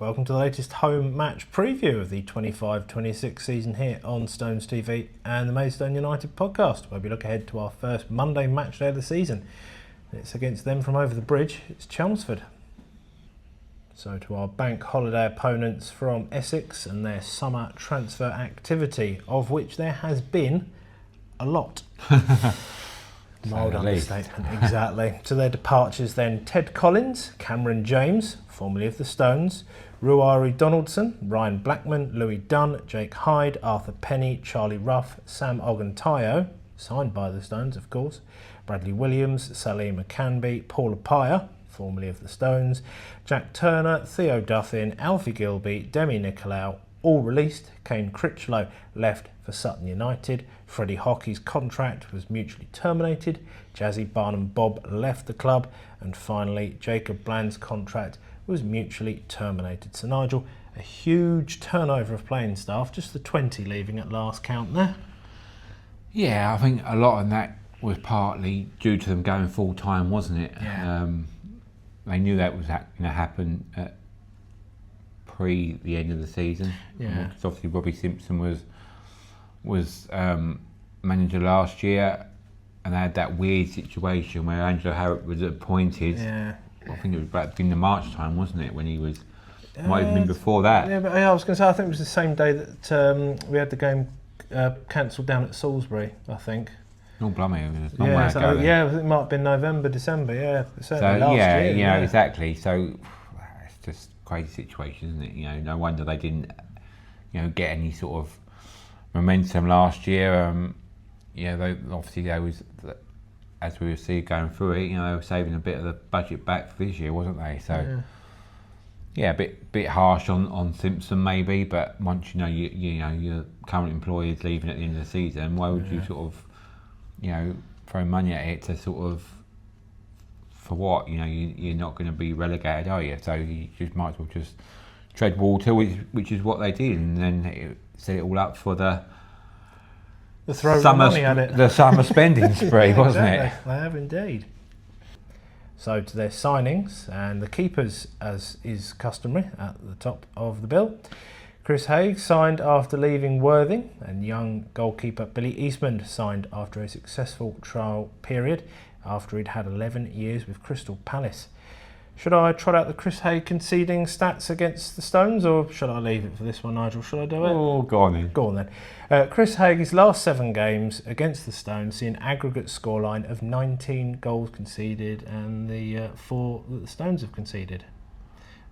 Welcome to the latest home match preview of the 25-26 season here on Stones TV and the Maidstone United podcast, where we look ahead to our first Monday match day of the season. It's against them from over the bridge, it's Chelmsford. So to our bank holiday opponents from Essex and their summer transfer activity, of which there has been a lot. Mild understatement, exactly. To their departures then, Ted Collins, Cameron James, formerly of the Stones, Ruari Donaldson, Ryan Blackman, Louis Dunn, Jake Hyde, Arthur Penny, Charlie Ruff, Sam Oguntayo, signed by the Stones of course, Bradley Williams, Salim McCanby, Paul Appiah, formerly of the Stones, Jack Turner, Theo Duffin, Alfie Gilby, Demi Nicolau, all released. Kane Critchlow left for Sutton United. Freddie Hockey's contract was mutually terminated. Jazzy Barnum Bob left the club. And finally, Jacob Bland's contract was mutually terminated. So Nigel, a huge turnover of playing staff, just the 20 leaving at last count there. Yeah, I think a lot of that was partly due to them going full time, wasn't it? Yeah. They knew that was going to happen pre the end of the season. Yeah. Because obviously Robbie Simpson was manager last year, and they had that weird situation where Angelo Harrop was appointed. Yeah. I think it was back in the March time, wasn't it, when he was? Might have been before that. Yeah, but I was going to say, I think it was the same day that we had the game cancelled down at Salisbury, I think. Oh, blimey, it was a long way ago then. Yeah, I think it might have been November, December, yeah. Certainly So last yeah, year, yeah, exactly. So it's just a crazy situation, isn't it? You know, no wonder they didn't, get any sort of momentum last year. They was, as we will see going through it, they were saving a bit of the budget back for this year, wasn't they? So yeah, a bit harsh on Simpson maybe, but once your current employee is leaving at the end of the season, why would you sort of throw money at it to sort of, for what? You're not going to be relegated, are you? So you just might as well just tread water, which is what they did, and then set it all up for the summer spending spree, wasn't it? They have indeed. So to their signings, and the keepers, as is customary, at the top of the bill. Chris Haigh signed after leaving Worthing, and young goalkeeper Billy Eastman signed after a successful trial period after he'd had 11 years with Crystal Palace. Should I trot out the Chris Haigh conceding stats against the Stones, or should I leave it for this one, Nigel? Should I do it? Oh, go on then. Go on then. Chris Haig's last 7 games against the Stones see an aggregate scoreline of 19 goals conceded, and the 4 that the Stones have conceded.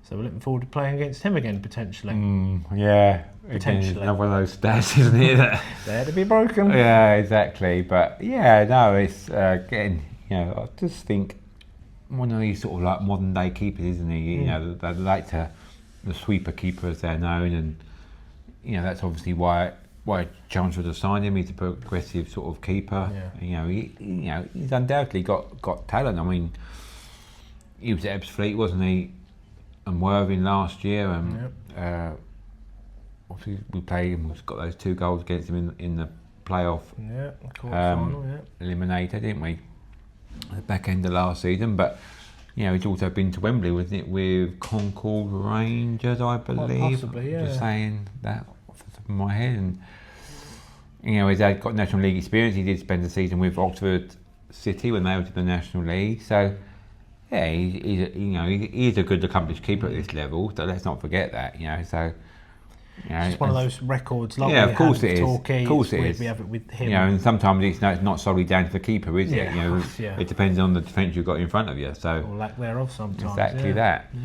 So we're looking forward to playing against him again, potentially. Yeah, potentially. Again, another one of those stats, isn't it? There to be broken. Yeah, exactly. But yeah, no, it's getting. I just think one of these sort of like modern day keepers, isn't he? They like the sweeper keeper, as they're known, and that's obviously why Chelmsford have signed him. He's a progressive sort of keeper. Yeah. He's undoubtedly got talent. I mean, he was at Ebbsfleet, wasn't he? And Worthing last year, obviously we played him. We've got those 2 goals against him in the playoff. Yeah, quarter-final, eliminator, didn't we? At the back end of last season, but he's also been to Wembley, wasn't it, with Concord Rangers, I believe. Possibly, yeah. Just saying that off the top of my head, and he's got National League experience. He did spend the season with Oxford City when they were to the National League, so. Yeah, he's a good accomplished keeper at this level. So let's not forget that. So it's one of those records. Like of course it is. Torquay, of course it is. We have it with him. And sometimes it's not solely down to the keeper, is it? Yeah. It depends on the defence you've got in front of you. So or lack thereof sometimes. Exactly that. Yeah.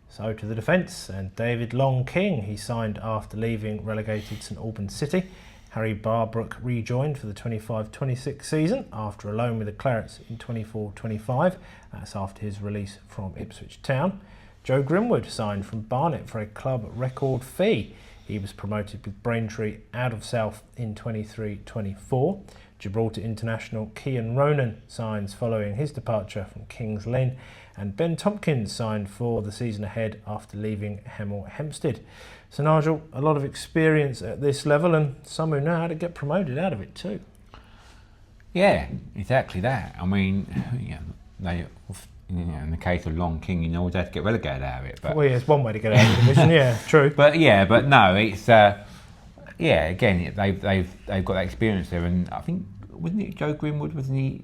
So to the defence, and David Long King, he signed after leaving relegated St Albans City. Harry Barbrook rejoined for the 25-26 season after a loan with the Clarets in 24-25. That's after his release from Ipswich Town. Joe Grimwood signed from Barnet for a club record fee. He was promoted with Braintree out of South in 23-24. Gibraltar international Cian Ronan signs following his departure from Kings Lynn, and Ben Tompkins signed for the season ahead after leaving Hemel Hempstead. So Nigel, a lot of experience at this level, and some who know how to get promoted out of it too. Yeah, exactly that. I mean, they in the case of Long King, you always have to get relegated out of it. But well, yeah, it's one way to get out of the division. Yeah, true. but no, it's again they've got that experience there, and I think wasn't it Joe Greenwood? Wasn't he?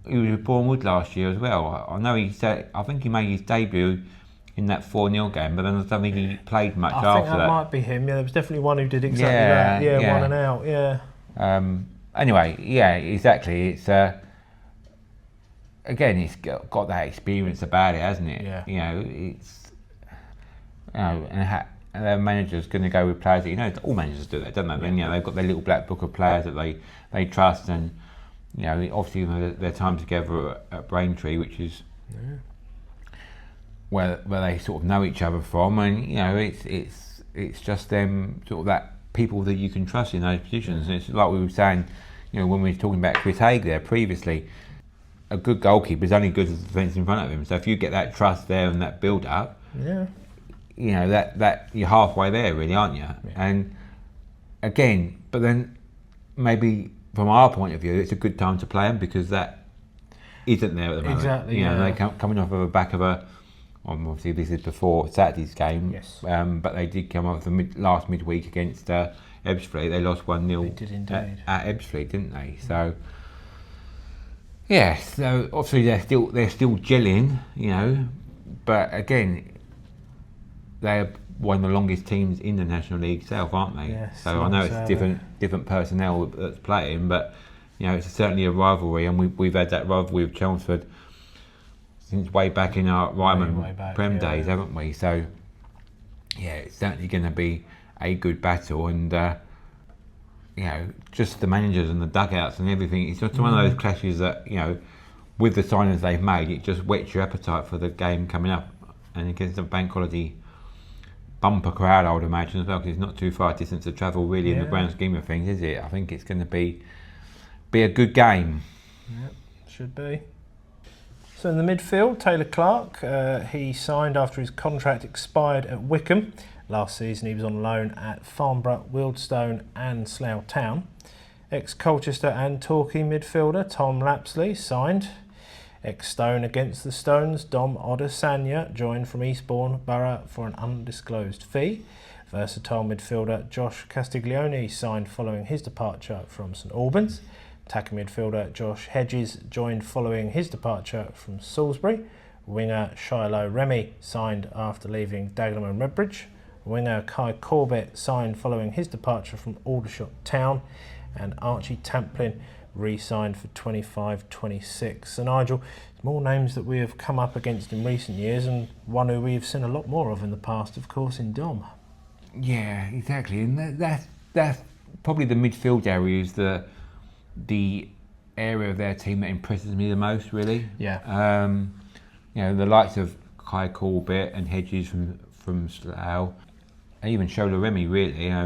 He was with Bournemouth last year as well. I know he said. I think he made his debut in that 4-0 game, but then I don't think he played much after that. I think that might be him. Yeah, there was definitely one who did exactly that. Yeah, 1 and out. Yeah. Anyway, yeah, exactly. It's again, it's got that experience about it, hasn't it? Yeah. You know, it's and their manager's going to go with players that, all managers do that, don't they? Yeah. And, they've got their little black book of players that they trust, and obviously their time together at Braintree, which is where they sort of know each other from, and it's just them sort of that people that you can trust in those positions. And it's like we were saying, when we were talking about Chris Haig there previously, a good goalkeeper is only good as the defence in front of him. So if you get that trust there and that build up, that you're halfway there, really, aren't you? Yeah. And again, but then maybe from our point of view, it's a good time to play them because that isn't there at the moment. Exactly. They're coming off of the back of obviously this is before Saturday's game. Yes. But they did come off the last midweek against Ebbsfleet. They lost 1-0. They did indeed. At Ebbsfleet, didn't they? So. Yeah, so obviously they're still gelling, but again, they're one of the longest teams in the National League South, aren't they? Yes, so I know it's different personnel that's playing, but it's certainly a rivalry, and we've had that rivalry with Chelmsford since way back in our Ryman Prem days, haven't we? So yeah, it's certainly going to be a good battle, and just the managers and the dugouts and everything. It's just one of those clashes that, with the signings they've made, it just whets your appetite for the game coming up. And against a bank holiday bumper crowd, I would imagine as well, because it's not too far a distance to travel really in the grand scheme of things, is it? I think it's going to be a good game. Yep, should be. So in the midfield, Taylor Clark, he signed after his contract expired at Wycombe. Last season he was on loan at Farnborough, Wealdstone and Slough Town. Ex-Colchester and Torquay midfielder Tom Lapsley signed. Ex-Stone against the Stones, Dom Odesanya joined from Eastbourne Borough for an undisclosed fee. Versatile midfielder Josh Castiglione signed following his departure from St Albans. Attacking midfielder Josh Hedges joined following his departure from Salisbury. Winger Shiloh Remy signed after leaving Dagenham and Redbridge. Winger Kai Corbett signed following his departure from Aldershot Town, and Archie Tamplin re-signed for 25-26. So Nigel, more names that we have come up against in recent years, and one who we've seen a lot more of in the past, of course, in Dom. Yeah, exactly, and that's probably the midfield area is the area of their team that impresses me the most, really. Yeah. The likes of Kai Corbett and Hedges from Slough. Even Shola Remy, really. I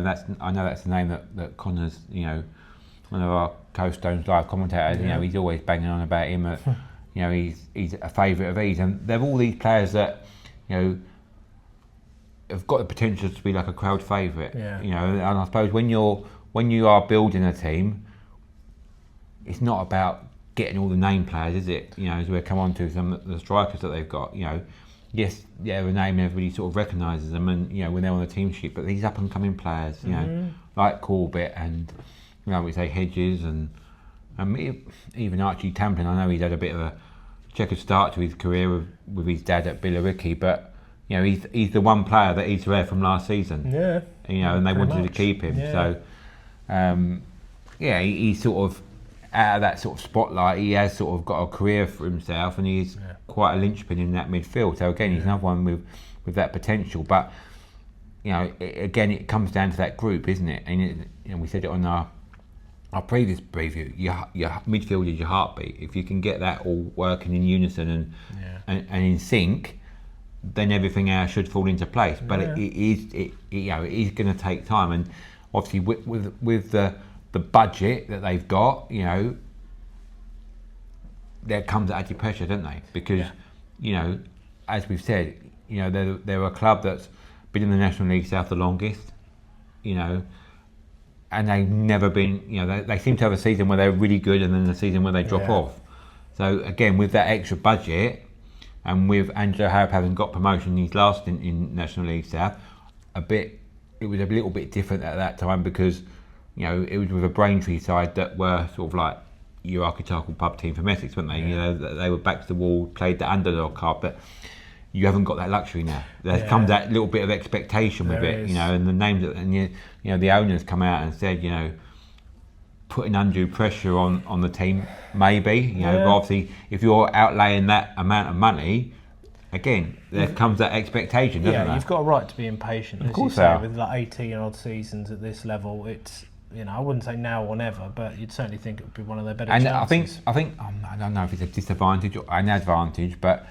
know that's the name that Connor's, one of our Co-Stones live commentators. Yeah. He's always banging on about him. He's a favourite of his, and they're all these players that, have got the potential to be like a crowd favourite. Yeah. And I suppose when you are building a team, it's not about getting all the name players, is it? As we come on to some of the strikers that they've got. Yes, they're a name everybody sort of recognises them, and when they're on the team sheet. But these up and coming players, like Corbett and we say Hedges and even Archie Tamplin. I know he's had a bit of a checkered start to his career with his dad at Billericay, but he's the one player that he's there from last season. Yeah. And they wanted to keep him. Yeah. So he's sort of out of that sort of spotlight. He has sort of got a career for himself, and he's quite a linchpin in that midfield. So again, he's another one with that potential. But it comes down to that group, isn't it? And we said it on our previous preview. Your midfield is your heartbeat. If you can get that all working in unison and in sync, then everything else should fall into place. But it is going to take time, and obviously with the budget that they've got, there comes added pressure, don't they? Because, as we've said, they're a club that's been in the National League South the longest, and they've never been, they seem to have a season where they're really good and then a season where they drop off. So again, with that extra budget, and with Angelo Harrop having got promotion in his last stint in National League South, it was a little bit different at that time because, you know, it was with a Braintree side that were sort of like your archetypal pub team from Essex, weren't they? Yeah. You know, they were back to the wall, played the underdog card, but you haven't got that luxury now. There's come that little bit of expectation with it, you know, and the names, and you know, the owners come out and said, you know, putting undue pressure on the team, maybe, you know, but obviously if you're outlaying that amount of money, again, there comes that expectation, doesn't there? Yeah, you've got a right to be impatient, of as course you say, with like 18 odd seasons at this level. It's, you know, I wouldn't say now or never, but you'd certainly think it would be one of their better chances. I think I don't know if it's a disadvantage or an advantage, but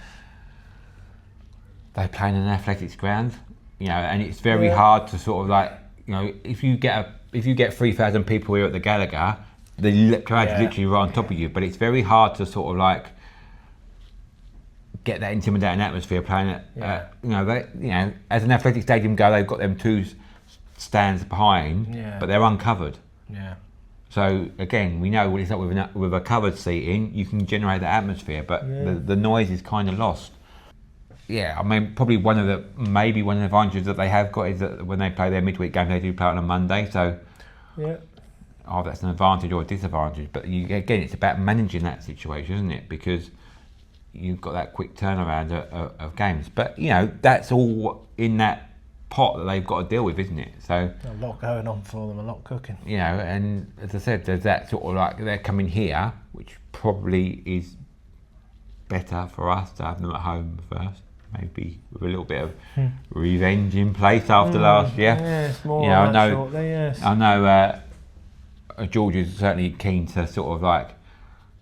they play in an athletics ground, you know, and it's very hard to sort of like, you know, if you get 3,000 people here at the Gallagher, the crowd's literally right on top of you, but it's very hard to sort of like get that intimidating atmosphere playing at, you know, as an athletic stadium go, they've got them two stands behind, but they're uncovered. Yeah. So again, we know when it's not with a covered seating, you can generate that atmosphere, but the noise is kind of lost. Yeah, I mean, probably one of the advantages that they have got is that when they play their midweek games, they do play on a Monday. So, that's an advantage or a disadvantage. But again, it's about managing that situation, isn't it? Because you've got that quick turnaround of games. But you know, that's all in that pot that they've got to deal with, isn't it? So a lot going on for them, a lot cooking. You know, and as I said, there's that sort of like they're coming here, which probably is better for us to have them at home first. Maybe with a little bit of revenge in place after last year. Yes, more. You know, I know George is certainly keen to sort of like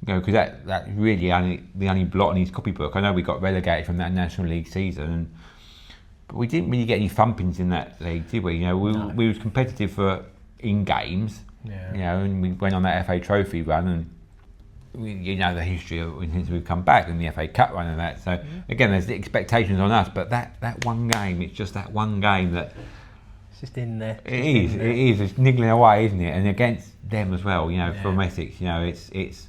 go, because that's really the only blot in his copybook. I know we got relegated from that National League season, but we didn't really get any thumpings in that league, did we? You know, we was competitive in games. Yeah. You know, and we went on that FA Trophy run and. You know the history of since we've come back and the FA Cup run and that. So again, there's the expectations on us, but that one game, it's just that one game that it's just in there. It is. It's niggling away, isn't it? And against them as well. You know, from Essex. You know, it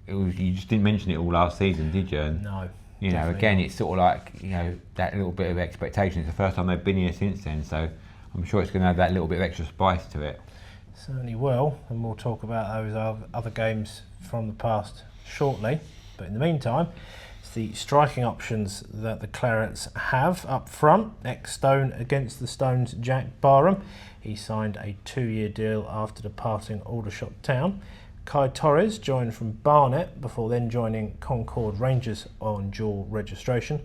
was. You just didn't mention it all last season, did you? And, no. You know, again, it's sort of like, you know, that little bit of expectation. It's the first time they've been here since then, so I'm sure it's going to have that little bit of extra spice to it. Certainly will, and we'll talk about those other games from the past shortly. But in the meantime, it's the striking options that the Clarets have up front. Ex-Stone against the Stones, Jack Barham. He signed a 2-year deal after departing Aldershot Town. Kai Torres joined from Barnet before then joining Concord Rangers on dual registration.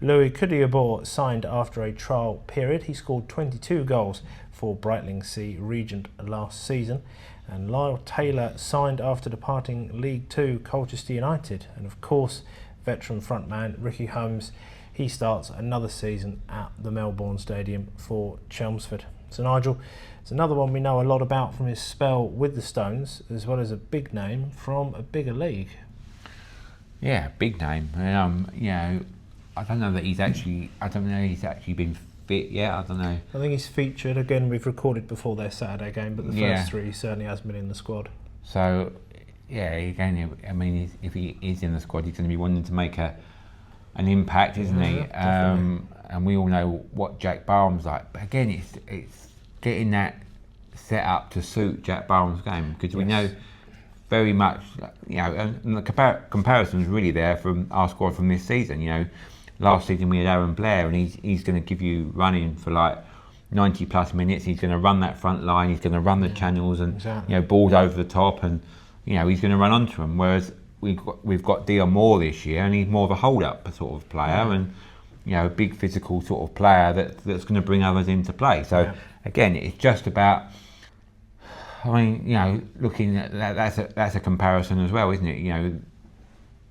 Louis Kudiabor signed after a trial period. He scored 22 goals for Brightlingsea Regent last season. And Lyle Taylor signed after departing League 2 Colchester United. And of course, veteran frontman Ricky Holmes, he starts another season at the Melbourne Stadium for Chelmsford. So Nigel, it's another one we know a lot about from his spell with the Stones, as well as a big name from a bigger league. Yeah, big name. You know, I don't know he's actually been fit yet. I don't know. I think he's featured again. We've recorded before their Saturday game, but the first three he certainly has been in the squad. So, yeah, again, I mean, if he is in the squad, he's going to be wanting to make an impact, isn't he? And we all know what Jack Barham's like. But again, it's getting that set up to suit Jack Barham's game, because we know very much, you know, and the comparison's really there from our squad from this season. You know, last season we had Aaron Blair, and he's going to give you running for like 90 plus minutes. He's going to run that front line. He's going to run the channels and you know, balls over the top, and you know, he's going to run onto them. Whereas we've got Dion Moore this year, and he's more of a hold up sort of player, and you know, a big physical sort of player that's going to bring others into play. So again, it's just about. I mean, you know, looking at that's a comparison as well, isn't it? You know,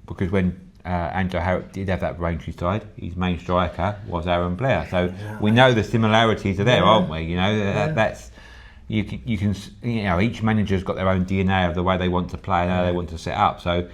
because when Angelo Harrop did have that Braintree side, his main striker was Aaron Blair. So we know the similarities are there, aren't we? You know, that's you can you know, each manager's got their own DNA of the way they want to play and how they want to set up. So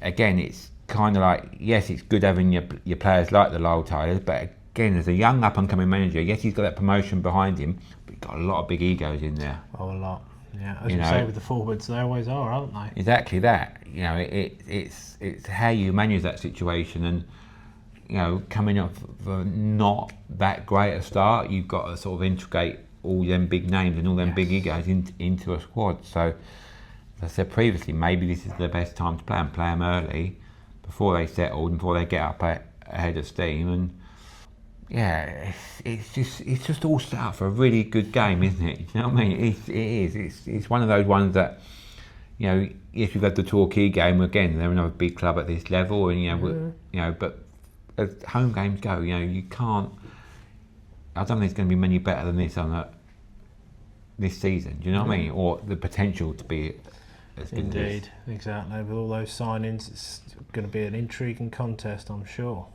again, it's kind of like, yes, it's good having your players like the Lyle Taylors, but again, as a young up and coming manager, yes, he's got that promotion behind him, but he's got a lot of big egos in there. Oh, a lot. Yeah, as you say with the forwards, they always are, aren't they? Exactly that. You know, it's how you manage that situation, and coming off the not that great a start, you've got to sort of integrate all them big names and all them big egos into a squad. So, as I said previously, maybe this is the best time to play them early before they settle and before they get up ahead of steam. And yeah, it's just all set up for a really good game, isn't it? You know what I mean? It is. It's one of those ones that, if you've got the Torquay game again, they're another big club at this level, and but as home games go, you can't. I don't think there's going to be many better than this this season. Do you know what I mean? Or the potential to be as good as this. Indeed, exactly. With all those signings, it's going to be an intriguing contest, I'm sure.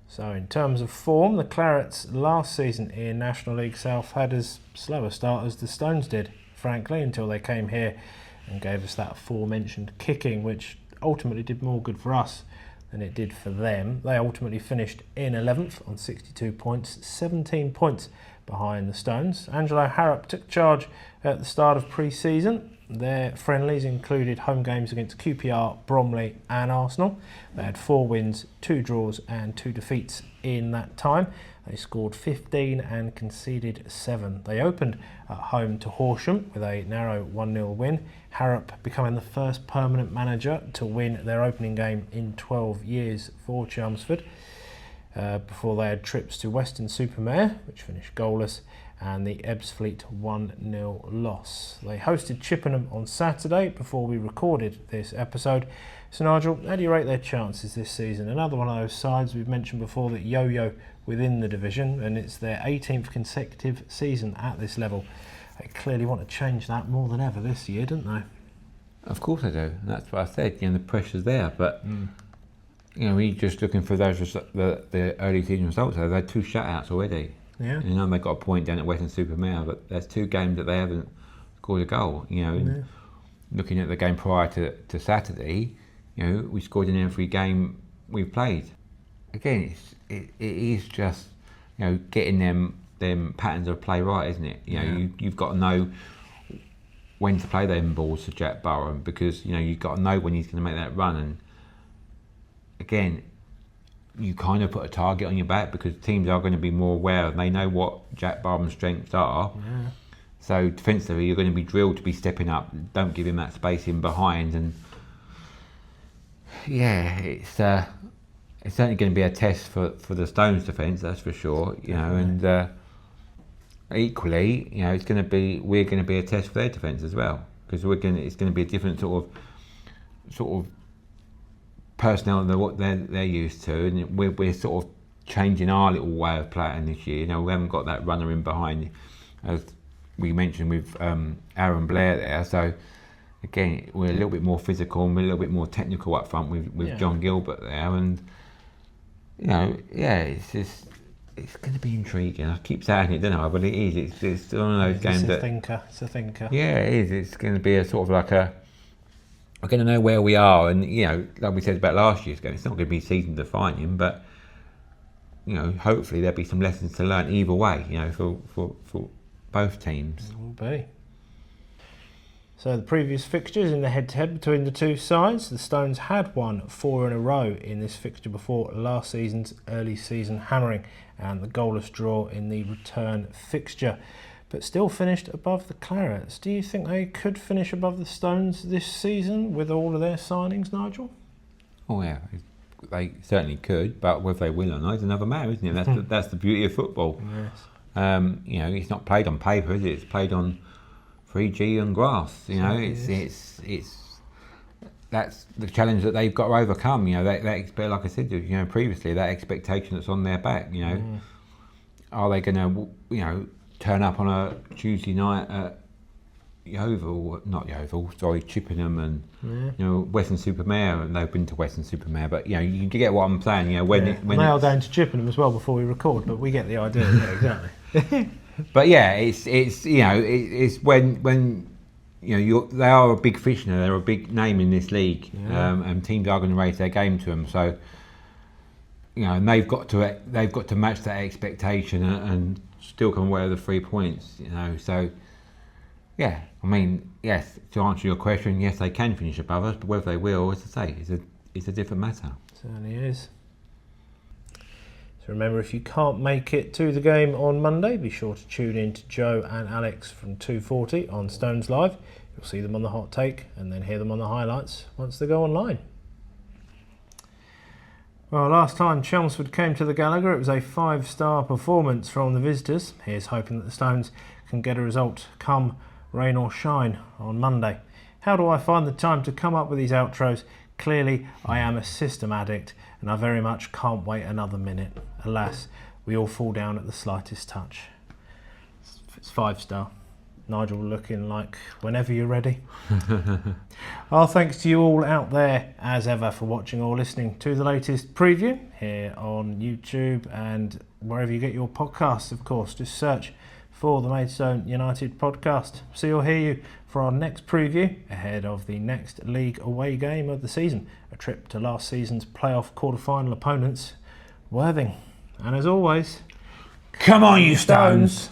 So in terms of form, the Clarets last season in National League South had as slow a start as the Stones did, frankly, until they came here and gave us that aforementioned kicking, which ultimately did more good for us than it did for them. They ultimately finished in 11th on 62 points, 17 points behind the Stones. Angelo Harrop took charge at the start of pre-season. Their friendlies included home games against QPR, Bromley and Arsenal. They had 4 wins, 2 draws and 2 defeats in that time. They scored 15 and conceded 7. They opened at home to Horsham with a narrow 1-0 win. Harrop becoming the first permanent manager to win their opening game in 12 years for Chelmsford. Before they had trips to Weston-super-Mare, which finished goalless, and the Ebbsfleet 1-0 loss. They hosted Chippenham on Saturday before we recorded this episode. So Nigel, how do you rate their chances this season? Another one of those sides we've mentioned before that yo-yo within the division, and it's their 18th consecutive season at this level. They clearly want to change that more than ever this year, don't they? Of course they do, and that's what I said. The pressure's there, but we're just looking for those the early season results. They've had 2 shutouts already. Yeah. They got a point down at Weston-super-Mare, but there's 2 games that they haven't scored a goal. Looking at the game prior to Saturday, we scored in every game we've played. Again, it is just getting them patterns of play right, isn't it? You've got to know when to play them balls to Jack Barham, because you've got to know when he's going to make that run. And again, you kind of put a target on your back because teams are going to be more aware and they know what Jack Barham's strengths are. Yeah. So defensively, you're going to be drilled to be stepping up. Don't give him that space in behind. And yeah, it's certainly going to be a test for the Stones defence, that's for sure. And equally, we're going to be a test for their defence as well, because it's going to be a different sort of personnel than what they're used to, and we're sort of changing our little way of playing this year. We haven't got that runner in behind, as we mentioned with Aaron Blair there. So again, we're a little bit more physical and we're a little bit more technical up front with John Gilbert there, and it's going to be intriguing. I keep saying it, don't I? But it is. It's one of those games that It's a thinker. Yeah, it is. It's going to be a sort of like a. We're going to know where we are, and like we said about last year's game, it's not going to be season defining, but hopefully there'll be some lessons to learn either way, for both teams. It will be. So the previous fixtures in the head-to-head between the two sides, the Stones had won 4 in a row in this fixture before last season's early season hammering and the goalless draw in the return fixture, but still finished above the Clarets. Do you think they could finish above the Stones this season with all of their signings, Nigel? Oh yeah, they certainly could, but whether they will or not is another matter, isn't it? That's the beauty of football. Yes. It's not played on paper, is it? It's played on 3G and grass. It's that's the challenge that they've got to overcome. That like I said, previously, that expectation that's on their back. Are they going to turn up on a Tuesday night at Chippenham and Weston-super-Mare, and they've been to Weston-super-Mare, but you get what I'm saying. When they are going to Chippenham as well before we record, but we get the idea. Yeah, exactly. But yeah, it's when they are a big fish now. They're a big name in this league, and teams are going to raise their game to them. So and they've got to match that expectation and still come away with the 3 points. So yeah, I mean, yes, to answer your question, yes, they can finish above us, but whether they will, as I say, is a different matter. Certainly is. So remember, if you can't make it to the game on Monday, be sure to tune in to Joe and Alex from 2:40 on Stones Live. You'll see them on the hot take and then hear them on the highlights once they go online. Well, last time Chelmsford came to the Gallagher, it was a 5-star performance from the visitors. Here's hoping that the Stones can get a result come rain or shine on Monday. How do I find the time to come up with these outros? Clearly, I am a system addict and I very much can't wait another minute. Alas, we all fall down at the slightest touch. It's 5-star. Nigel looking like whenever you're ready. Our thanks to you all out there as ever for watching or listening to the latest preview here on YouTube and wherever you get your podcasts, of course. Just search for the Maidstone United podcast. See or hear you for our next preview ahead of the next league away game of the season, a trip to last season's playoff quarter-final opponents, Worthing. And as always, come on, you Stones!